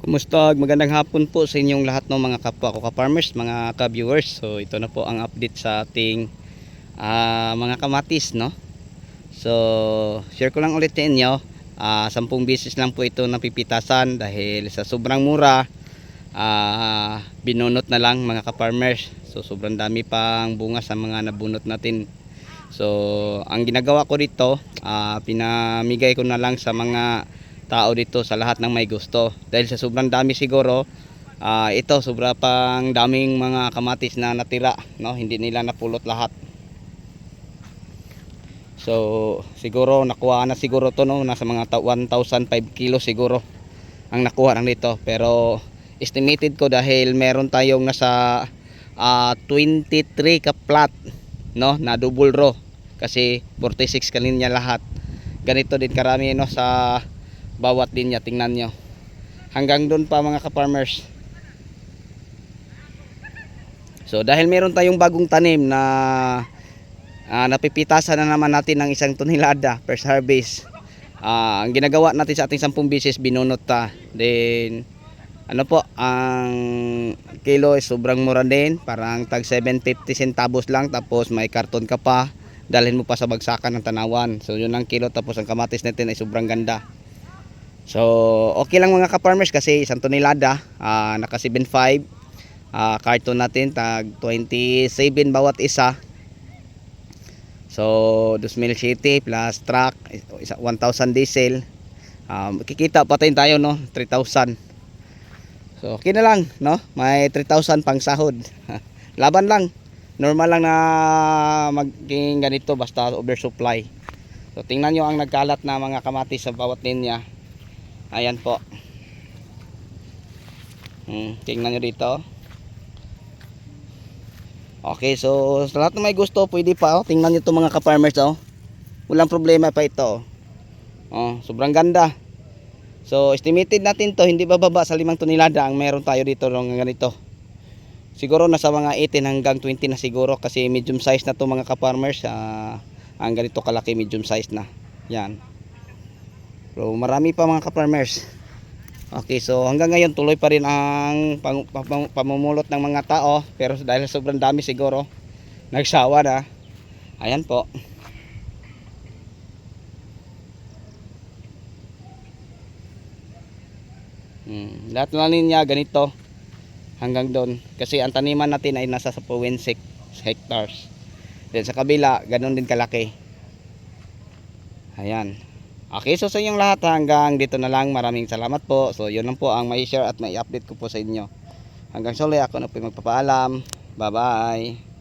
Kumusta? Magandang hapon po sa inyong lahat ng mga kapwa ko ka-farmers, mga ka-viewers. So ito na po ang update sa ating mga kamatis, no? So share ko lang ulit sa inyo. 10 beses lang po ito napipitasan dahil sa sobrang mura. Binunot na lang mga ka-farmers. So sobrang dami pang bunga sa mga nabunot natin. So ang ginagawa ko dito, pinamigay ko na lang sa mga tao dito, sa lahat ng may gusto, dahil sa sobrang dami siguro. Ito sobra pang daming mga kamatis na natira, no? Hindi nila napulot lahat. So siguro nakuha na siguro to, no? Nasa mga 1,005 kilos siguro ang nakuha lang dito, pero estimated ko dahil meron tayong nasa 23 ka plat, no, na double row, kasi 46 kalinya lahat. Ganito din karami, no, sa bawat linya. Tingnan nyo hanggang doon pa mga ka-farmers. So dahil meron tayong bagong tanim na napipitasan na naman natin ng 1 tonelada first harvest, ang ginagawa natin sa ating 10 beses, binunot ta. Then ano po, ang kilo is sobrang mura din, parang tag 750 centavos lang, tapos may karton ka pa, dalhin mo pa sa bagsakan ng tanawan. So yun ang kilo, tapos ang kamatis natin ay sobrang ganda. So okay lang mga ka-farmers, kasi 1 tonelada, naka 7.5, karton natin tag 27 bawat isa. So 2,000 plus truck 1,000 diesel, kikita pa tayo, no, 3,000. So okay na lang, no, may 3,000 pang sahod. Laban lang, normal lang na maging ganito basta oversupply. So tingnan nyo ang nagkalat na mga kamatis sa bawat linya. Ayan po. Tingnan nyo dito. Okay, so sa lahat na may gusto, pwede pa, oh. Tingnan nyo ito mga ka-farmers, oh. Walang problema pa ito. Sobrang ganda. So estimated natin to, hindi bababa sa 5 tonelada ang meron tayo dito ng ganito. Siguro nasa mga 18 hanggang 20 na siguro, kasi medium size na to mga ka-farmers. Ang ganito kalaki, medium size na. Yan. So marami pa mga ka-farmers. Okay, so hanggang ngayon tuloy pa rin ang pamumulot ng mga tao, pero dahil sobrang dami siguro nagsawa na. Ayan po. Lahat na niya ganito hanggang doon, kasi ang taniman natin ay nasa 10.6 hectares. Then sa kabila ganoon din kalaki. Ayan. Okay, so sa inyong lahat, hanggang dito na lang. Maraming salamat po. So yun lang po ang may share at may update ko po sa inyo. Hanggang sa uli, ako na po magpapaalam. Bye bye.